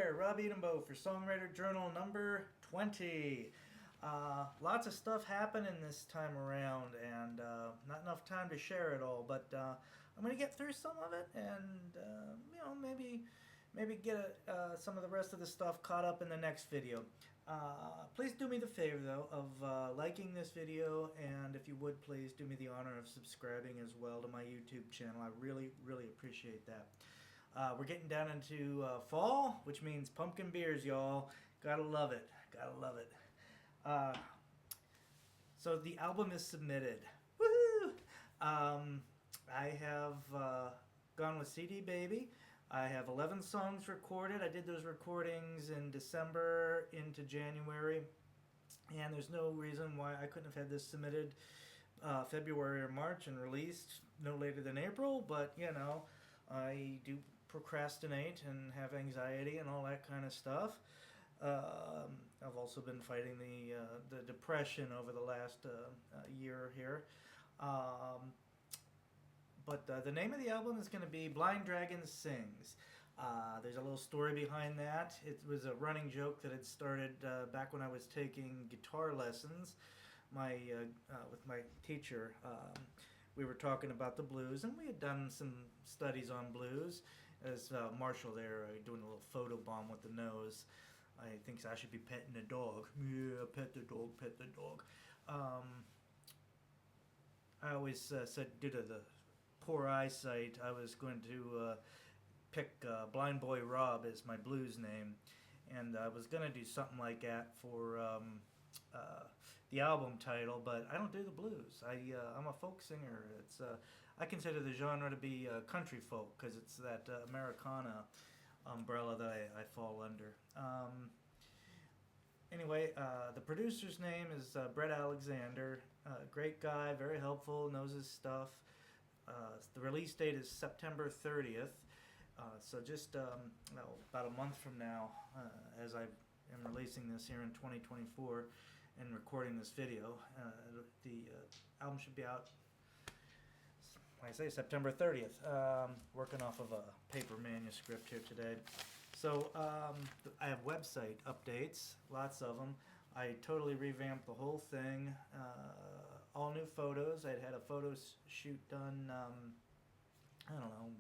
there, Rob Edenbo for Songwriter Journal number 20. Lots of stuff happening this time around, and not enough time to share it all. But I'm going to get through some of it, and maybe get some of the rest of the stuff caught up in the next video. Please do me the favor, though, of liking this video, and if you would, please do me the honor of subscribing as well to my YouTube channel. I really, really appreciate that. We're getting down into fall, which means pumpkin beers, y'all. Gotta love it. Gotta love it. So the album is submitted. Woohoo! I have gone with CD Baby. I have 11 songs recorded. I did those recordings in December into January, and there's no reason why I couldn't have had this submitted February or March and released no later than April, but you know, I do procrastinate and have anxiety and all that kind of stuff. I've also been fighting the depression over the last year here. But the name of the album is going to be Blind Dragon Sings. There's a little story behind that. It was a running joke that had started back when I was taking guitar lessons with my teacher. We were talking about the blues, and we had done some studies on blues. As Marshall there doing a little photo bomb with the nose. I think I should be petting the dog. Yeah, pet the dog, pet the dog. I always said, due to the poor eyesight, I was going to pick Blind Boy Rob as my blues name, and I was going to do something like that for the album title, but I don't do the blues. I'm a folk singer. It's I consider the genre to be country folk because it's that Americana umbrella that I fall under. Anyway, the producer's name is Brett Alexander. Great guy, very helpful, knows his stuff. The release date is September 30th, so just about a month from now, as I am releasing this here in 2024 and recording this video. The album should be out, like I say, September 30th. Working off of a paper manuscript here today. So I have website updates, lots of them. I totally revamped the whole thing. All new photos. I'd had a photo shoot done, I don't know,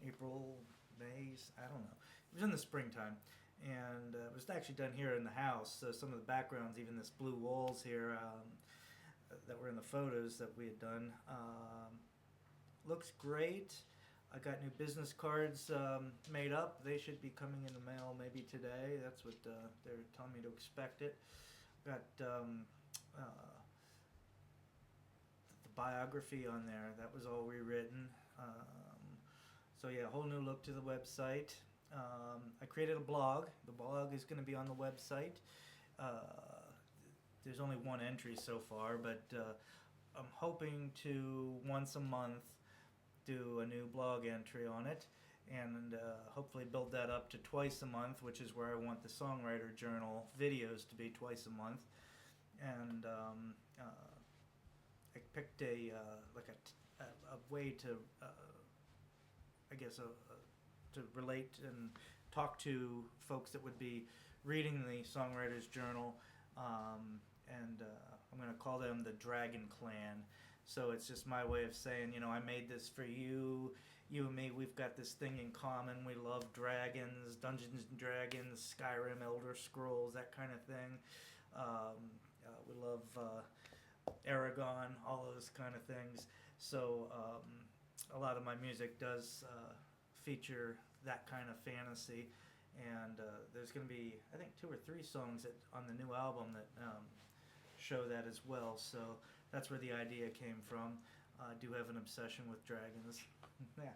April, May, I don't know. It was in the springtime. And it was actually done here in the house. So some of the backgrounds, even this blue walls here that were in the photos that we had done, looks great. I got new business cards made up. They should be coming in the mail maybe today. That's what they're telling me to expect it. Got the biography on there. That was all rewritten. So yeah, a whole new look to the website. I created a blog. The blog is going to be on the website. There's only one entry so far, but I'm hoping to once a month do a new blog entry on it, and hopefully build that up to twice a month, which is where I want the Songwriter Journal videos to be twice a month. And I picked a way to I guess to relate and talk to folks that would be reading the Songwriters Journal, and I'm going to call them the Dragon Clan. So it's just my way of saying, you know, I made this for you. You and me, we've got this thing in common. We love dragons, Dungeons and Dragons, Skyrim, Elder Scrolls, that kind of thing. We love Aragon, all those kind of things. So a lot of my music does feature that kind of fantasy. And there's going to be, I think, 2 or 3 songs on the new album that show that as well. So that's where the idea came from. I do have an obsession with dragons. Yeah.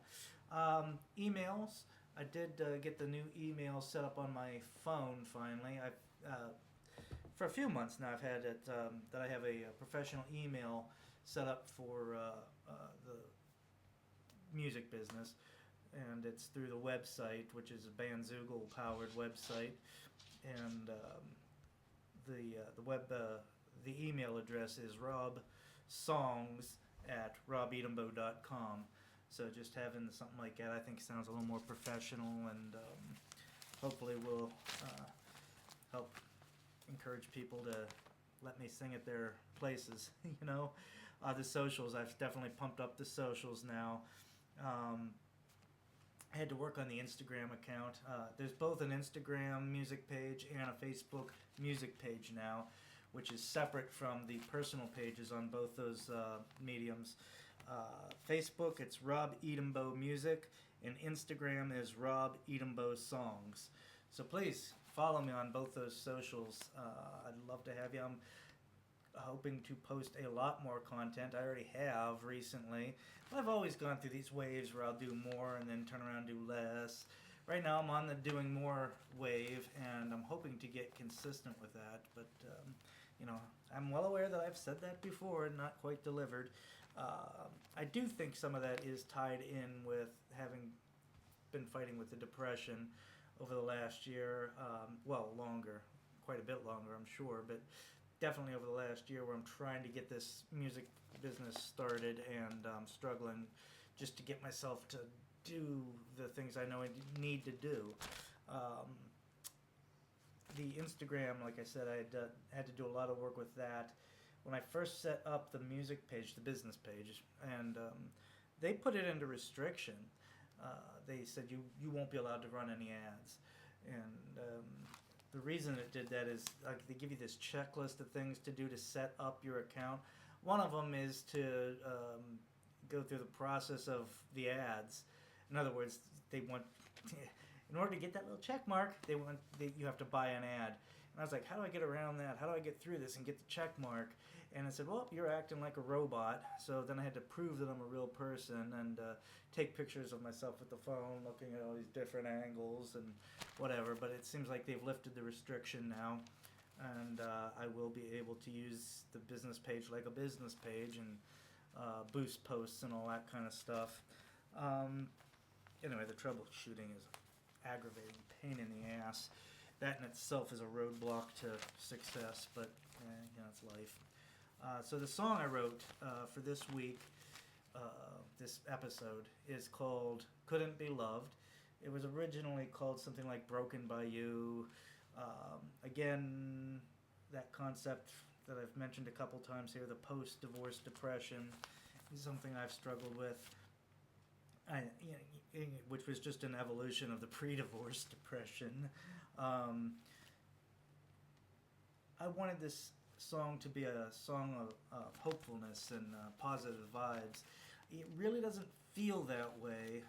Emails. I did get the new email set up on my phone finally. For a few months now I've had it that I have a professional email set up for the music business, and it's through the website, which is a Bandzoogle powered website, and the email address is robsongs@robedenbo.com. So just having something like that, I think, sounds a little more professional and hopefully will help encourage people to let me sing at their places. The socials, I've definitely pumped up the socials now. I had to work on the Instagram account. There's both an Instagram music page and a Facebook music page now, which is separate from the personal pages on both those mediums. Facebook, it's Rob Edenbo Music, and Instagram is Rob Edenbo Songs. So please follow me on both those socials. I'd love to have you. I'm hoping to post a lot more content. I already have recently. But I've always gone through these waves where I'll do more and then turn around and do less. Right now I'm on the doing more wave, and I'm hoping to get consistent with that. But, I'm well aware that I've said that before and not quite delivered. I do think some of that is tied in with having been fighting with the depression over the last year. Longer, quite a bit longer, I'm sure, but definitely over the last year, where I'm trying to get this music business started, and I'm struggling just to get myself to do the things I know I need to do. The Instagram, like I said, I had to do a lot of work with that. When I first set up the music page, the business page, and they put it into restriction. They said you won't be allowed to run any ads, and the reason it did that is they give you this checklist of things to do to set up your account. One of them is to go through the process of the ads. In other words, they want, in order to get that little check mark, you have to buy an ad. And I was like, how do I get around that? How do I get through this and get the check mark? And it said, well, you're acting like a robot. So then I had to prove that I'm a real person and take pictures of myself with the phone, looking at all these different angles and whatever. But it seems like they've lifted the restriction now, and I will be able to use the business page like a business page and boost posts and all that kind of stuff. Anyway, the troubleshooting is an aggravating pain in the ass. That in itself is a roadblock to success, but it's life. So the song I wrote for this week, this episode, is called Couldn't Be Loved. It was originally called something like Broken by You. Again, that concept that I've mentioned a couple times here, the post-divorce depression, is something I've struggled with. Which was just an evolution of the pre-divorce depression. I wanted this song to be a song of hopefulness and positive vibes. It really doesn't feel that way.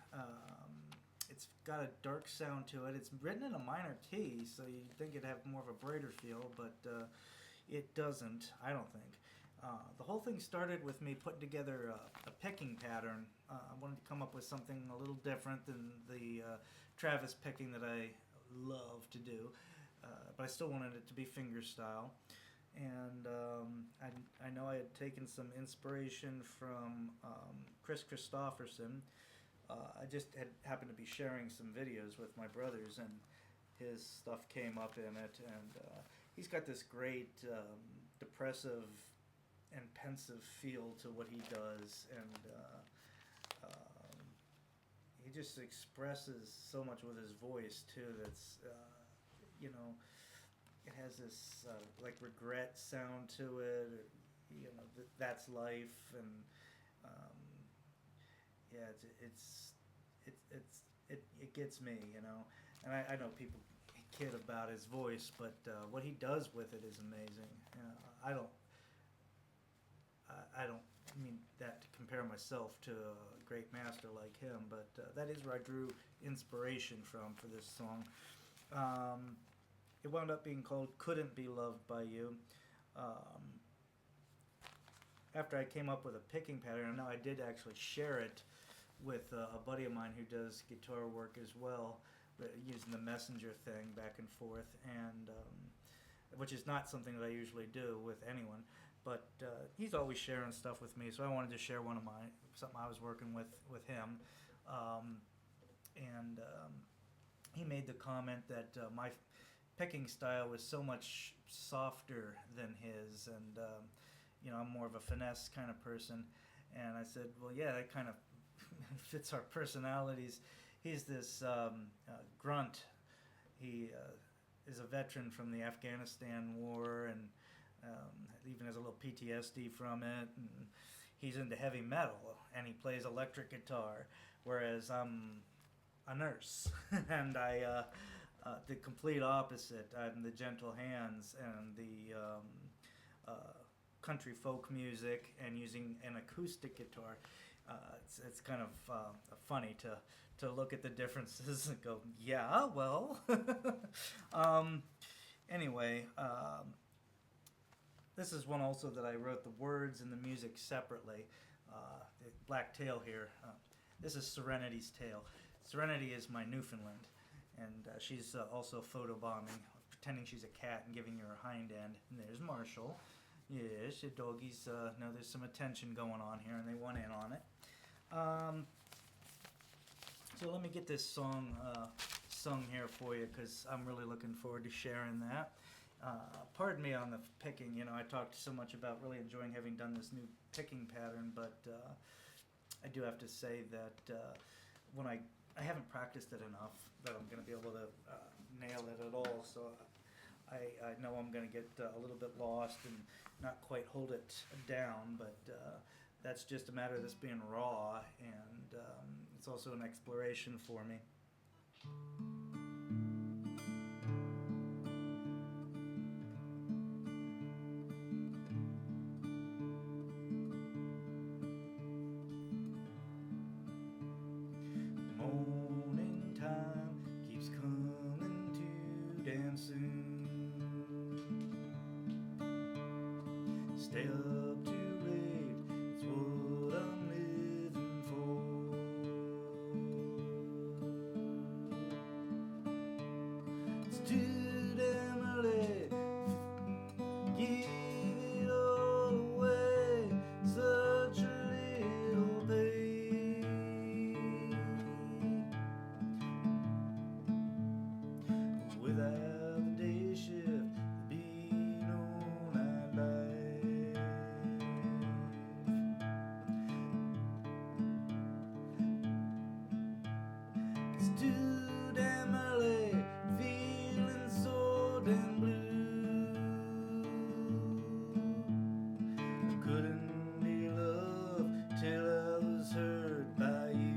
It's got a dark sound to it. It's written in a minor key, so you'd think it'd have more of a brighter feel, but it doesn't, I don't think. The whole thing started with me putting together a picking pattern. I wanted to come up with something a little different than the Travis picking that I love to do, but I still wanted it to be fingerstyle. And I know I had taken some inspiration from Chris Christopherson. I just had happened to be sharing some videos with my brothers, and his stuff came up in it, and he's got this great depressive and pensive feel to what he does, and he just expresses so much with his voice too. That's it has this like regret sound to it. Or, that's life, and it gets me, And I know people kid about his voice, but what he does with it is amazing. I don't mean that to compare myself to a great master like him, but that is where I drew inspiration from for this song. It wound up being called Couldn't Be Loved by You. After I came up with a picking pattern, now I did actually share it with a buddy of mine who does guitar work as well, using the messenger thing back and forth, and which is not something that I usually do with anyone. But he's always sharing stuff with me, so I wanted to share something I was working with him. He made the comment that my picking style was so much softer than his, and I'm more of a finesse kind of person. And I said, well, yeah, that kind of fits our personalities. He's this grunt, He is a veteran from the Afghanistan war, and even has a little PTSD from it. And he's into heavy metal, and he plays electric guitar, whereas I'm a nurse, and I the complete opposite. I'm the gentle hands and the country folk music, and using an acoustic guitar. It's kind of funny to look at the differences and go, yeah, well. Anyway, this is one also that I wrote the words and the music separately. The black tail here. This is Serenity's tail. Serenity is my Newfoundland, and she's also photobombing, pretending she's a cat and giving her a hind end. And there's Marshall. Yes, the doggies know there's some attention going on here, and they want in on it. So let me get this song sung here for you, because I'm really looking forward to sharing that. Pardon me on the picking. I talked so much about really enjoying having done this new picking pattern, but I do have to say that when I haven't practiced it enough that I'm going to be able to nail it at all. So I know I'm going to get a little bit lost and not quite hold it down, but that's just a matter of this being raw, and it's also an exploration for me. Morning time keeps coming too damn soon. Stay up too late, it's what I'm living for. It's too damn early, give it all away, such a little pay. Without the day shift, there'd be no nightlife. It's too damn early, feeling so damn blue. Couldn't be loved till I was hurt by you.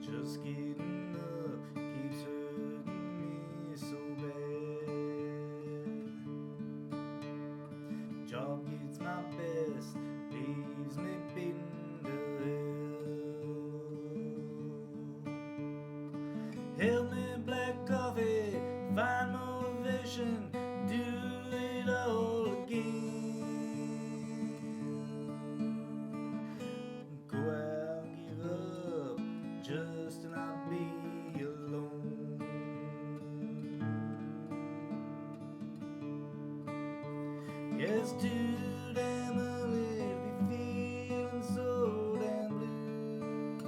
Just getting up keeps hurting me so bad. Job gets my best, leaves me beaten to hell. Help me, black coffee, find motivation, do it all again. Go out and give up, just to not be alone. Yes, too damn early to be feeling so damn blue.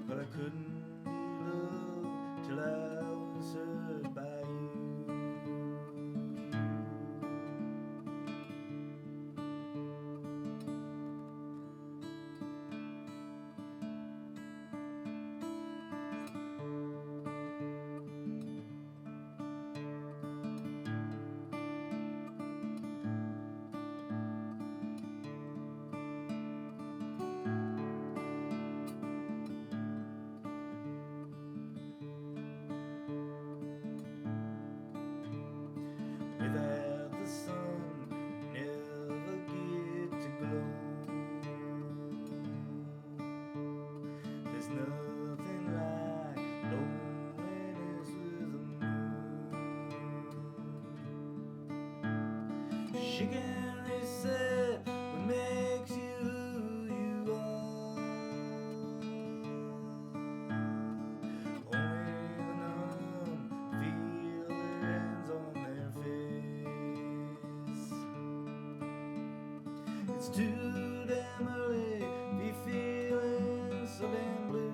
But I couldn't be loved till I was hurt by you. Without the sun, never get to glow. There's nothing like loneliness with a moon. She can reset what makes you who you are. Only the numb feel It's too damn early to be feeling so damn blue.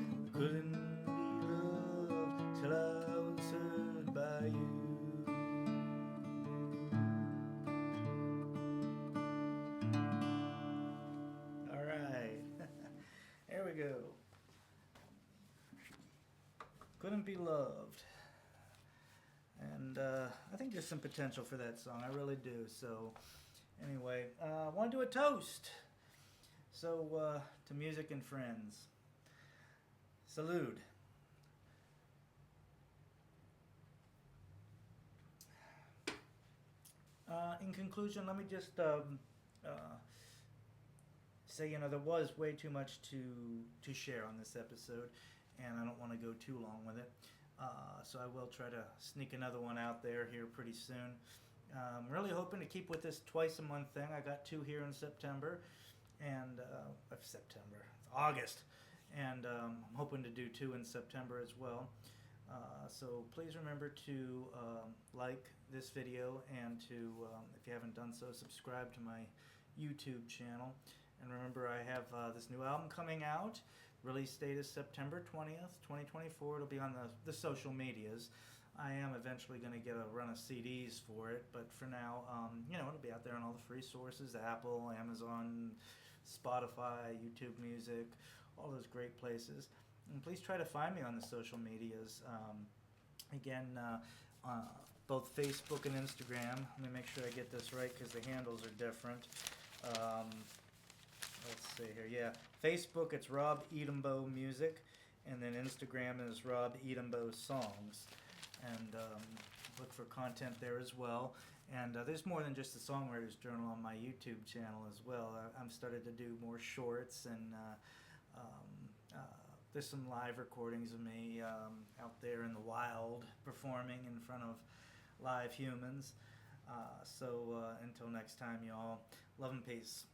I couldn't be loved till I was heard by you. All right. There we go. Couldn't be loved. And I think there's some potential for that song. I really do. So anyway, I want to do a toast. So to music and friends. Salud. In conclusion, let me just say, there was way too much to share on this episode, and I don't want to go too long with it. So I will try to sneak another one out there here pretty soon. I'm really hoping to keep with this twice a month thing. I got 2 here in September, and September, August, and I'm hoping to do 2 in September as well. So please remember to like this video, and to, if you haven't done so, subscribe to my YouTube channel. And remember, I have this new album coming out. Release date is September 20th, 2024. It'll be on the social medias. I am eventually going to get a run of CDs for it, but for now, it'll be out there on all the free sources: Apple, Amazon, Spotify, YouTube Music, all those great places. And please try to find me on the social medias. Again, both Facebook and Instagram. Let me make sure I get this right because the handles are different. Let's see here. Yeah, Facebook, it's Rob Edenbo Music, and then Instagram is Rob Edenbo Songs. And look for content there as well. And there's more than just the Songwriters Journal on my YouTube channel as well. I'm started to do more shorts, and there's some live recordings of me out there in the wild performing in front of live humans. So until next time, y'all, love and peace.